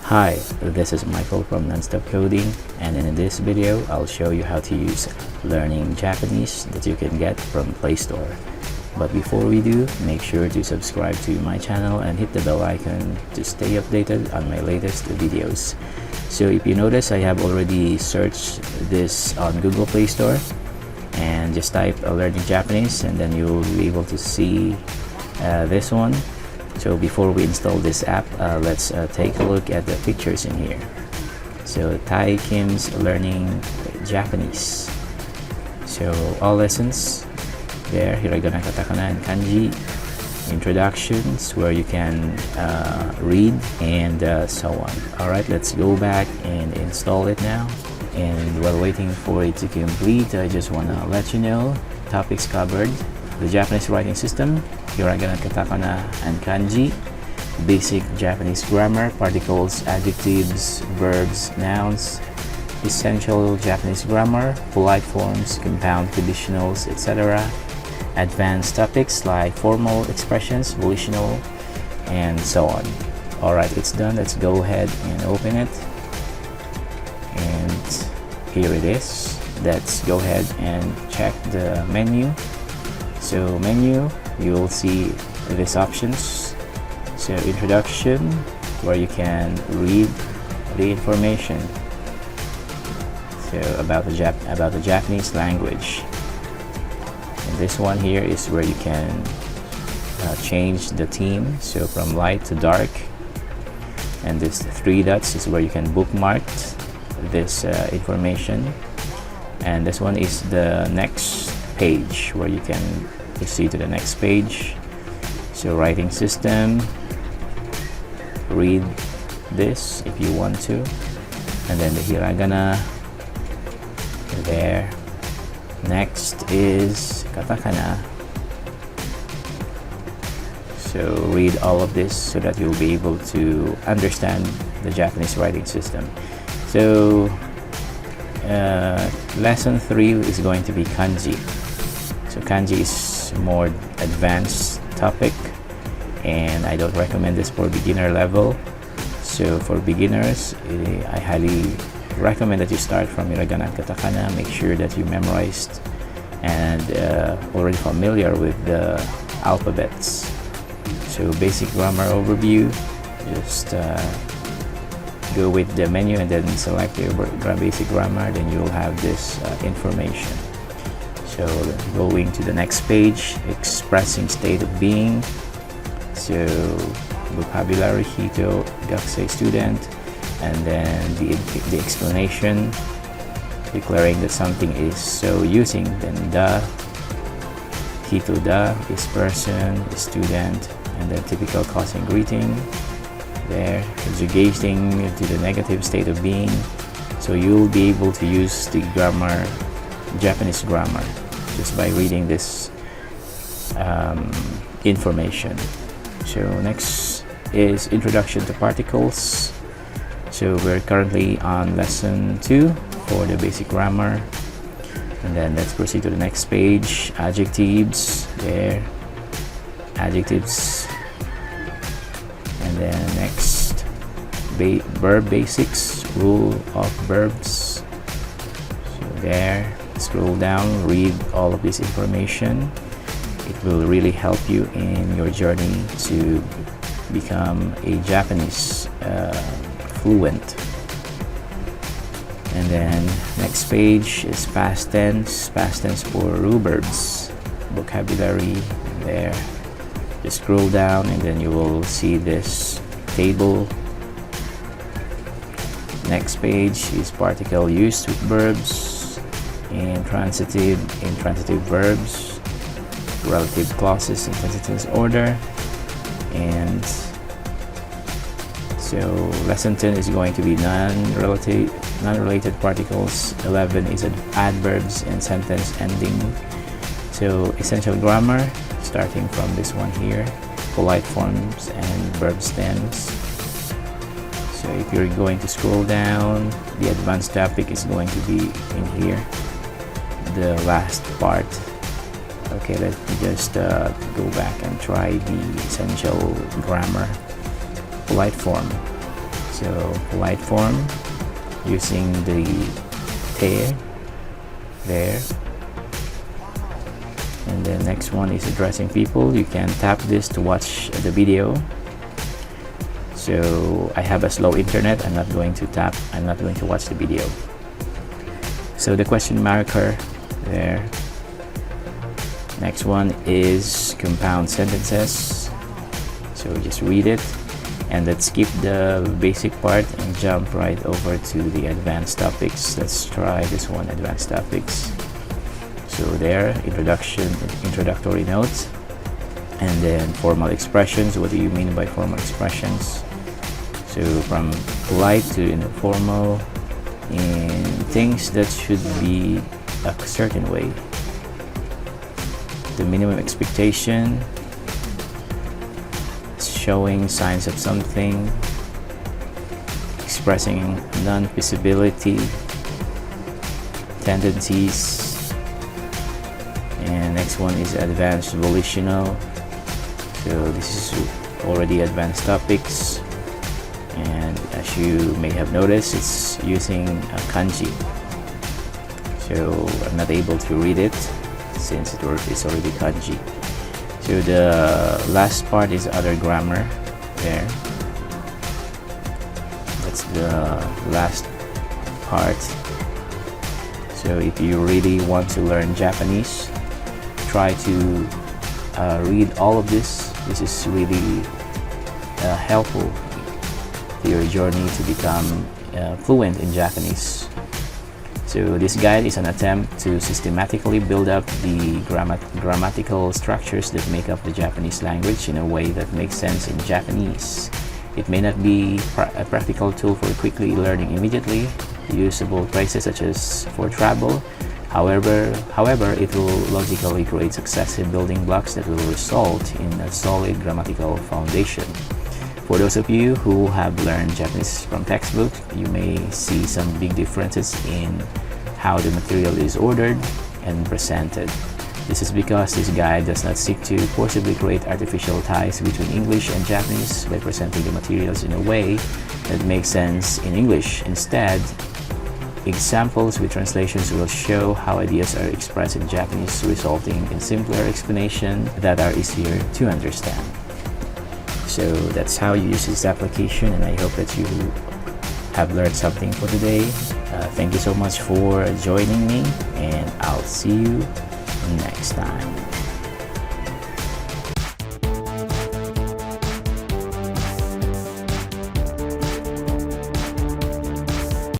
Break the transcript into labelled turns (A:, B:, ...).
A: Hi, this is Michael from Nonstop Coding, and in this video I'll show you how to use learning Japanese that you can get from Play Store. But before we do, make sure to subscribe to my channel and hit the bell icon to stay updated on my latest videos. So if you notice, I have already searched this on Google Play Store, and just type learning Japanese and then you'll be able to see this one. So before we install this app, let's take a look at the pictures in here. So Tae Kim's learning Japanese. So all lessons there, Hiragana, Katakana, and Kanji. Introductions where you can read and so on. Alright, let's go back and install it now. And while waiting for it to complete, I just want to let you know topics covered: the Japanese writing system, Hiragana, Katakana, and Kanji, basic Japanese grammar, particles, adjectives, verbs, nouns, essential Japanese grammar, polite forms, compound conditionals, etc., advanced topics like formal expressions, volitional, and so on. Alright, it's done. Let's go ahead and open it. And here it is. Let's go ahead and check the menu. So menu, you will see these options. So introduction, where you can read the information about the Japanese language. And this one here is where you can change the theme, so from light to dark. And this three dots is where you can bookmark this information. And this one is the next page, where you can proceed to the next page. So writing system, read this if you want to, and then the hiragana there. Next is katakana, so read all of this so that you'll be able to understand the Japanese writing system. So lesson 3 is going to be kanji. So kanji is more advanced topic, and I don't recommend this for beginner level. So for beginners, I highly recommend that you start from hiragana and katakana. Make sure that you memorized and already familiar with the alphabets. So basic grammar overview, just go with the menu and then select your basic grammar, then you'll have this information. So going to the next page, expressing state of being. So vocabulary, hito, gakusei, student, and then the explanation, declaring that something is so, using then da, hito da is person, is student, and then typical cause and greeting there, conjugating to the negative state of being. So you'll be able to use the grammar, Japanese grammar, just by reading this information. So next is introduction to particles. So we're currently on lesson 2 for the basic grammar, and then let's proceed to the next page. Adjectives there, adjectives, and then next verb basics, rule of verbs. So there, scroll down, read all of this information. It will really help you in your journey to become a Japanese fluent. And then next page is past tense for verbs, vocabulary there. Just scroll down and then you will see this table. Next page is particle used with verbs, intransitive verbs, relative clauses in sentence order. And so lesson 10 is going to be non-related particles. 11 is adverbs and sentence ending. So essential grammar, starting from this one here, polite forms and verb stems. So if you're going to scroll down, the advanced topic is going to be in here, the last part. Okay, let me just go back and try the essential grammar, polite form. So polite form using the te there. And the next one is addressing people. You can tap this to watch the video. So I have a slow internet. I'm not going to tap. I'm not going to watch the video. So the question marker there. Next one is compound sentences. So just read it. And let's skip the basic part and jump right over to the advanced topics. Let's try this one, advanced topics. So there, introductory notes, and then formal expressions. What do you mean by formal expressions? So from polite to informal, in things that should be a certain way. The minimum expectation, showing signs of something, expressing non-feasibility, tendencies. And next one is advanced volitional. So this is already advanced topics, and as you may have noticed, it's using a kanji. So I'm not able to read it since it's already kanji. So the last part is other grammar there. That's the last part. So if you really want to learn Japanese, try to read all of this. This is really helpful to your journey to become fluent in Japanese. So this guide is an attempt to systematically build up the grammatical structures that make up the Japanese language in a way that makes sense in Japanese. It may not be a practical tool for quickly learning immediately usable phrases such as for travel. However, it will logically create successive building blocks that will result in a solid grammatical foundation. For those of you who have learned Japanese from textbook, you may see some big differences in how the material is ordered and presented. This is because this guide does not seek to forcibly create artificial ties between English and Japanese by presenting the materials in a way that makes sense in English. Instead, examples with translations will show how ideas are expressed in Japanese, resulting in simpler explanations that are easier to understand. So that's how you use this application, and I hope that you have learned something for today. Thank you so much for joining me, and I'll see you next time.